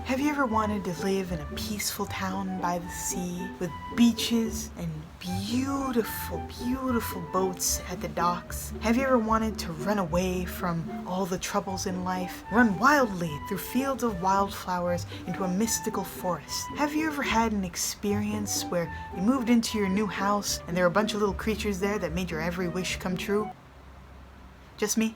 Have you ever wanted to live in a peaceful town by the sea with beaches and beautiful, beautiful boats at the docks? Have you ever wanted to run away from all the troubles in life? Run wildly through fields of wildflowers into a mystical forest? Have you ever had an experience where you moved into your new house and there were a bunch of little creatures there that made your every wish come true? Just me?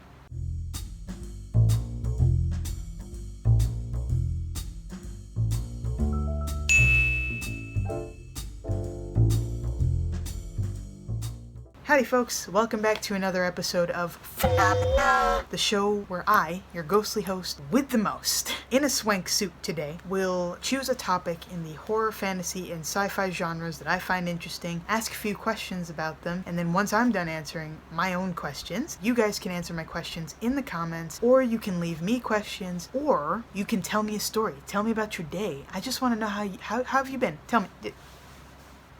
Howdy folks, welcome back to another episode of Phenomena, the show where I, your ghostly host with the most, in a swank suit today, will choose a topic in the horror, fantasy, and sci-fi genres that I find interesting, ask a few questions about them, and then once I'm done answering my own questions, you guys can answer my questions in the comments, or you can leave me questions, or you can tell me a story. Tell me about your day. I just want to know how have you been? Tell me.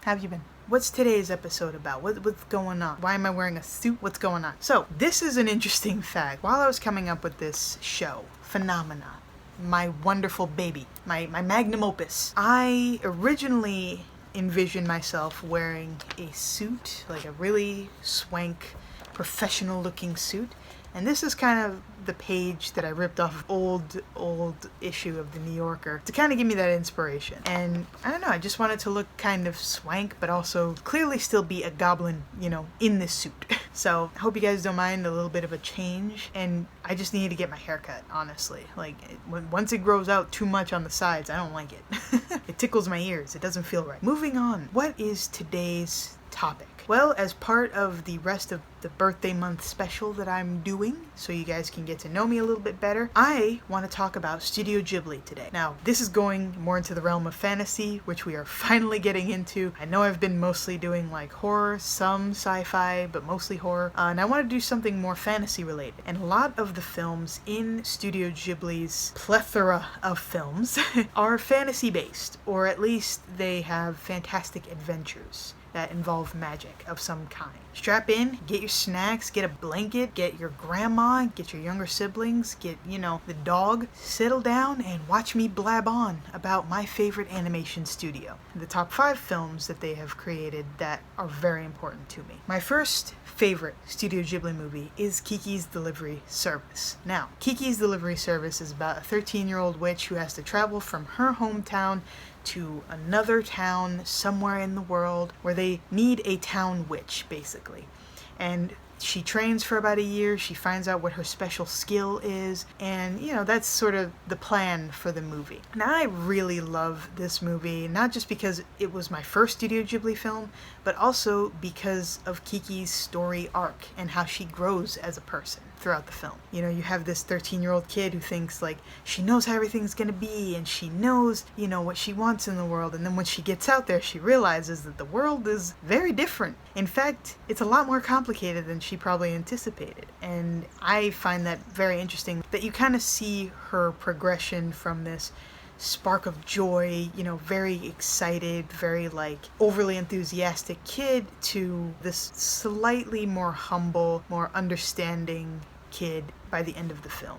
How have you been? What's today's episode about? What's going on? Why am I wearing a suit? What's going on? So, this is an interesting fact. While I was coming up with this show, Phenomena, my wonderful baby, my magnum opus, I originally envisioned myself wearing a suit, like a really swank, professional-looking suit. And this is kind of the page that I ripped off old issue of the New Yorker to kind of give me that inspiration. And I don't know, I just wanted to look kind of swank, but also clearly still be a goblin, in this suit. So I hope you guys don't mind a little bit of a change. And I just need to get my hair cut, honestly. Like, once it grows out too much on the sides, I don't like it. It tickles my ears. It doesn't feel right. Moving on. What is today's topic? Well, as part of the rest of the birthday month special that I'm doing, so you guys can get to know me a little bit better, I want to talk about Studio Ghibli today. Now, this is going more into the realm of fantasy, which we are finally getting into. I know I've been mostly doing like horror, some sci-fi, but mostly horror, and I want to do something more fantasy related. And a lot of the films in Studio Ghibli's plethora of films are fantasy based, or at least they have fantastic adventures that involve magic of some kind. Strap in, get your snacks, get a blanket, get your grandma, get your younger siblings, get, the dog. Settle down and watch me blab on about my favorite animation studio. The top 5 films that they have created that are very important to me. My first favorite Studio Ghibli movie is Kiki's Delivery Service. Now, Kiki's Delivery Service is about a 13-year-old witch who has to travel from her hometown to another town somewhere in the world where they need a town witch, basically. And she trains for about a year, she finds out what her special skill is, and that's sort of the plan for the movie. Now, I really love this movie, not just because it was my first Studio Ghibli film, but also because of Kiki's story arc and how she grows as a person throughout the film. You have this 13-year-old kid who thinks like she knows how everything's gonna be and she knows, what she wants in the world, and then when she gets out there she realizes that the world is very different. In fact, it's a lot more complicated than she probably anticipated, and I find that very interesting, that you kind of see her progression from this spark of joy, very excited, very overly enthusiastic kid, to this slightly more humble, more understanding kid by the end of the film.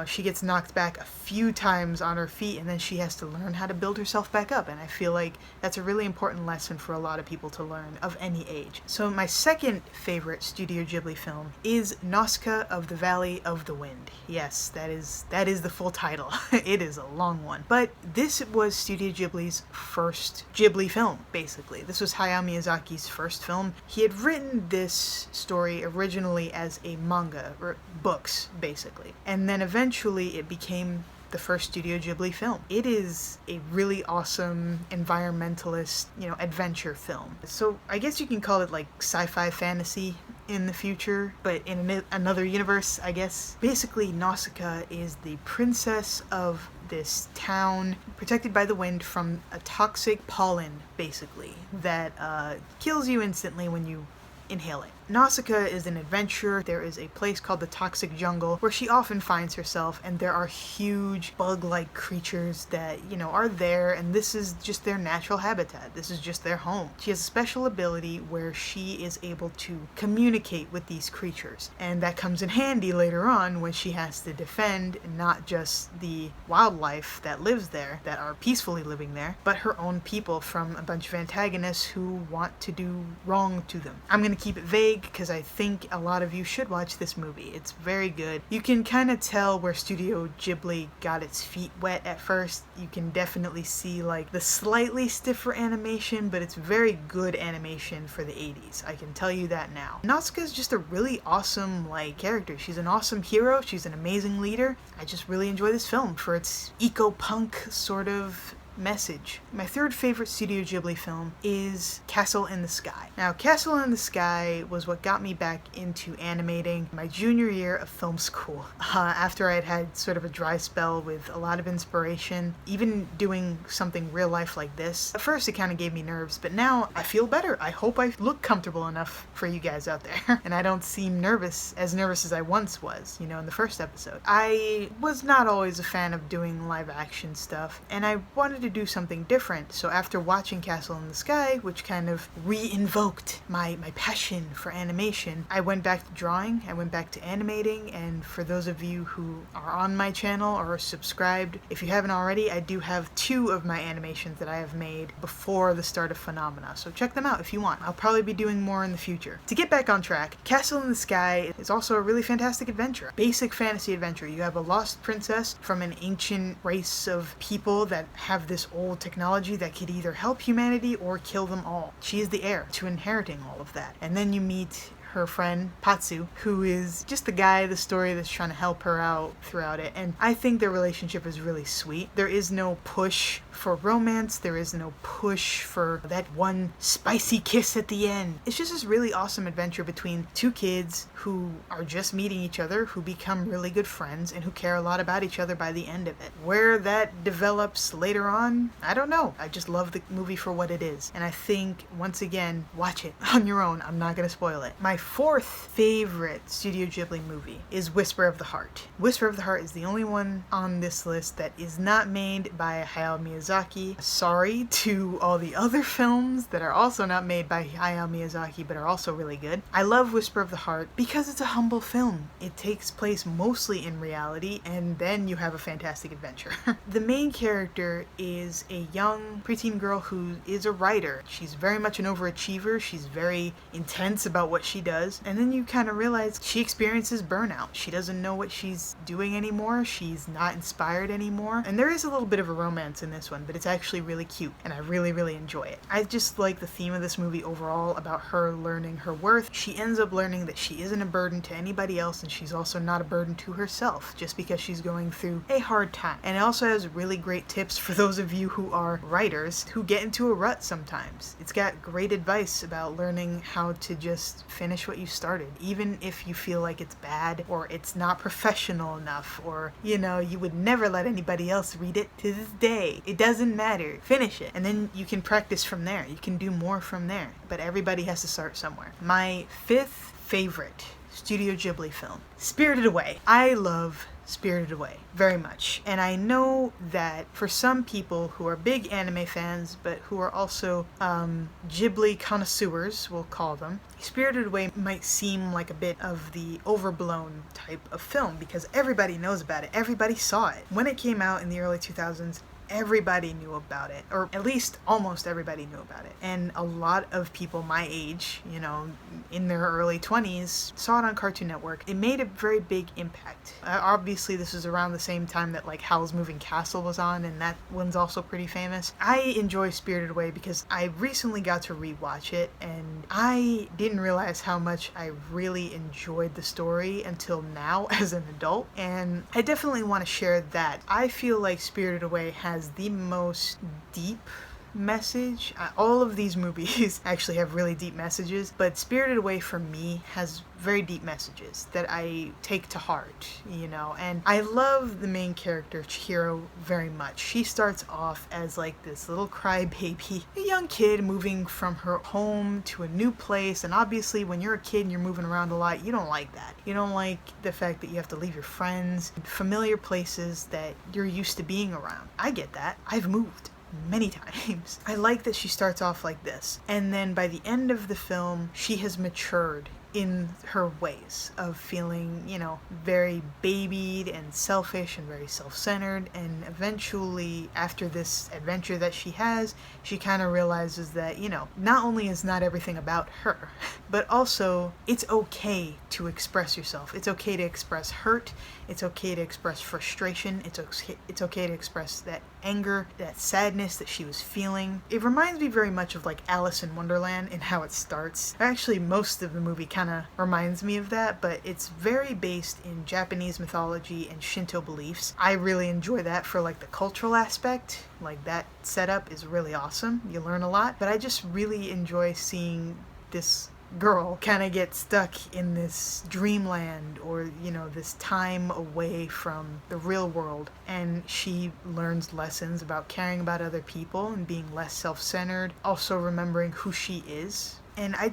She gets knocked back a few times on her feet, and then she has to learn how to build herself back up, and I feel like that's a really important lesson for a lot of people to learn of any age. So my second favorite Studio Ghibli film is Nausicaa of the Valley of the Wind. Yes, that is the full title. It is a long one. But this was Studio Ghibli's first Ghibli film, basically. This was Hayao Miyazaki's first film. He had written this story originally as a manga, or books, basically. And then eventually it became the first Studio Ghibli film. It is a really awesome environmentalist, adventure film. So I guess you can call it like sci-fi fantasy in the future, but in another universe, I guess. Basically, Nausicaa is the princess of this town protected by the wind from a toxic pollen, basically, that kills you instantly when you inhale it. Nausicaa is an adventurer. There is a place called the Toxic Jungle where she often finds herself, and there are huge bug-like creatures that, are there, and this is just their natural habitat. This is just their home. She has a special ability where she is able to communicate with these creatures, and that comes in handy later on when she has to defend not just the wildlife that lives there, that are peacefully living there, but her own people from a bunch of antagonists who want to do wrong to them. I'm gonna keep it vague because I think a lot of you should watch this movie. It's very good. You can kind of tell where Studio Ghibli got its feet wet at first. You can definitely see like the slightly stiffer animation, but it's very good animation for the 80s. I can tell you that now. Nausicaa is just a really awesome character. She's an awesome hero. She's an amazing leader. I just really enjoy this film for its eco-punk sort of message. My third favorite Studio Ghibli film is Castle in the Sky. Now, Castle in the Sky was what got me back into animating my junior year of film school. After I had sort of a dry spell with a lot of inspiration, even doing something real life like this. At first it kind of gave me nerves, but now I feel better. I hope I look comfortable enough for you guys out there, and I don't seem as nervous as I once was, in the first episode. I was not always a fan of doing live action stuff, and I wanted to do something different. So after watching Castle in the Sky, which kind of re-invoked my passion for animation, I went back to drawing, I went back to animating, and for those of you who are on my channel or are subscribed, if you haven't already, I do have 2 of my animations that I have made before the start of Phenomena, so check them out if you want. I'll probably be doing more in the future. To get back on track, Castle in the Sky is also a really fantastic adventure. Basic fantasy adventure. You have a lost princess from an ancient race of people that have this old technology that could either help humanity or kill them all. She is the heir to inheriting all of that. And then you meet her friend Patsu, who is just the guy, the story that's trying to help her out throughout it. And I think their relationship is really sweet. There is no push for romance. There is no push for that one spicy kiss at the end. It's just this really awesome adventure between 2 kids who are just meeting each other, who become really good friends, and who care a lot about each other by the end of it. Where that develops later on, I don't know. I just love the movie for what it is. And I think, once again, watch it on your own. I'm not gonna spoil it. My 4th favorite Studio Ghibli movie is Whisper of the Heart. Whisper of the Heart is the only one on this list that is not made by Hayao Miyazaki. Sorry to all the other films that are also not made by Hayao Miyazaki but are also really good. I love Whisper of the Heart because it's a humble film. It takes place mostly in reality, and then you have a fantastic adventure. The main character is a young preteen girl who is a writer. She's very much an overachiever. She's very intense about what she does. And then you kind of realize she experiences burnout. She doesn't know what she's doing anymore. She's not inspired anymore. And there is a little bit of a romance in this one, but it's actually really cute, and I really, really enjoy it. I just like the theme of this movie overall about her learning her worth. She ends up learning that she isn't a burden to anybody else, and she's also not a burden to herself just because she's going through a hard time. And it also has really great tips for those of you who are writers who get into a rut sometimes. It's got great advice about learning how to just finish what you started, even if you feel like it's bad or it's not professional enough, or you would never let anybody else read it. To this day, it doesn't matter. Finish it, and then you can practice from there. You can do more from there, but everybody has to start somewhere. My 5th favorite Studio Ghibli film, Spirited Away. I love Spirited Away very much, and I know that for some people who are big anime fans but who are also Ghibli connoisseurs, we'll call them, Spirited Away might seem like a bit of the overblown type of film because everybody knows about it. Everybody saw it when it came out in the early 2000s. Everybody knew about it, or at least almost everybody knew about it. And a lot of people my age, in their early 20s, saw it on Cartoon Network. It made a very big impact. Obviously, this was around the same time that Howl's Moving Castle was on, and that one's also pretty famous. I enjoy Spirited Away because I recently got to rewatch it, and I didn't realize how much I really enjoyed the story until now as an adult, and I definitely want to share that. I feel like Spirited Away has the most deep message. All of these movies actually have really deep messages, but Spirited Away for me has very deep messages that I take to heart, you know, and I love the main character, Chihiro, very much. She starts off as like this little crybaby, a young kid moving from her home to a new place, and obviously when you're a kid and you're moving around a lot, you don't like that. You don't like the fact that you have to leave your friends, familiar places that you're used to being around. I get that. I've moved many times. I like that she starts off like this, and then by the end of the film, she has matured in her ways of feeling, you know, very babied and selfish and very self-centered, and eventually after this adventure that she has, she kind of realizes that, you know, not only is not everything about her, but also it's okay to express yourself. It's okay to express hurt. It's okay to express frustration. It's okay to express that anger, that sadness that she was feeling. It reminds me very much of like Alice in Wonderland in how it starts. Actually, most of the movie kind of reminds me of that, but it's very based in Japanese mythology and Shinto beliefs. I really enjoy that for like the cultural aspect. Like that setup is really awesome. You learn a lot, but I just really enjoy seeing this girl kind of get stuck in this dreamland, or, you know, this time away from the real world, and she learns lessons about caring about other people and being less self-centered, also remembering who she is. And I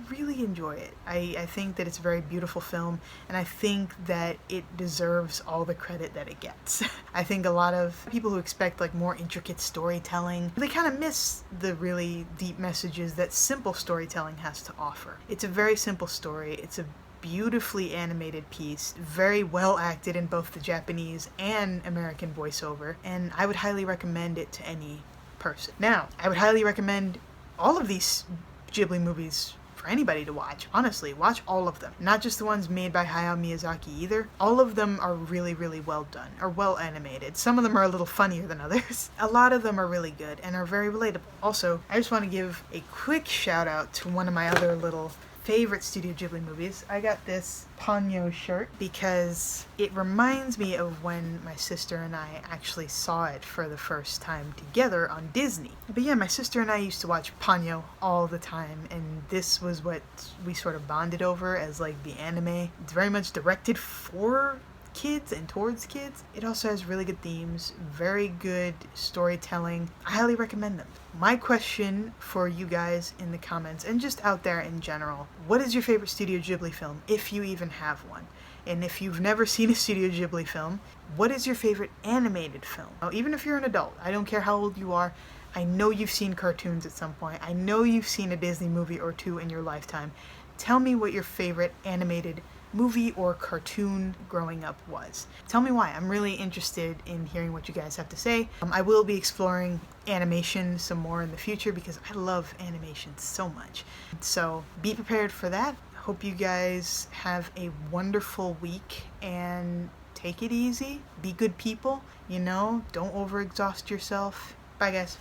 really enjoy it. I think that it's a very beautiful film, and I think that it deserves all the credit that it gets. I think a lot of people who expect like more intricate storytelling, they kind of miss the really deep messages that simple storytelling has to offer. It's a very simple story. It's a beautifully animated piece, very well acted in both the Japanese and American voiceover, and I would highly recommend it to any person. Now, I would highly recommend all of these Ghibli movies for anybody to watch. Honestly, watch all of them. Not just the ones made by Hayao Miyazaki either. All of them are really, really well done, or well animated. Some of them are a little funnier than others. A lot of them are really good and are very relatable. Also, I just want to give a quick shout out to one of my other little favorite Studio Ghibli movies. I got this Ponyo shirt because it reminds me of when my sister and I actually saw it for the first time together on Disney. But yeah, my sister and I used to watch Ponyo all the time, and this was what we sort of bonded over as like the anime. It's very much directed for kids and towards kids. It also has really good themes, very good storytelling. I highly recommend them. My question for you guys in the comments, and just out there in general, what is your favorite Studio Ghibli film, if you even have one? And if you've never seen a Studio Ghibli film, what is your favorite animated film? Now, even if you're an adult, I don't care how old you are, I know you've seen cartoons at some point. I know you've seen a Disney movie or two in your lifetime. Tell me what your favorite animated movie or cartoon growing up was. Tell me why. I'm really interested in hearing what you guys have to say. I will be exploring animation some more in the future because I love animation so much. So be prepared for that. Hope you guys have a wonderful week and take it easy. Be good people, you know, don't overexhaust yourself. Bye guys.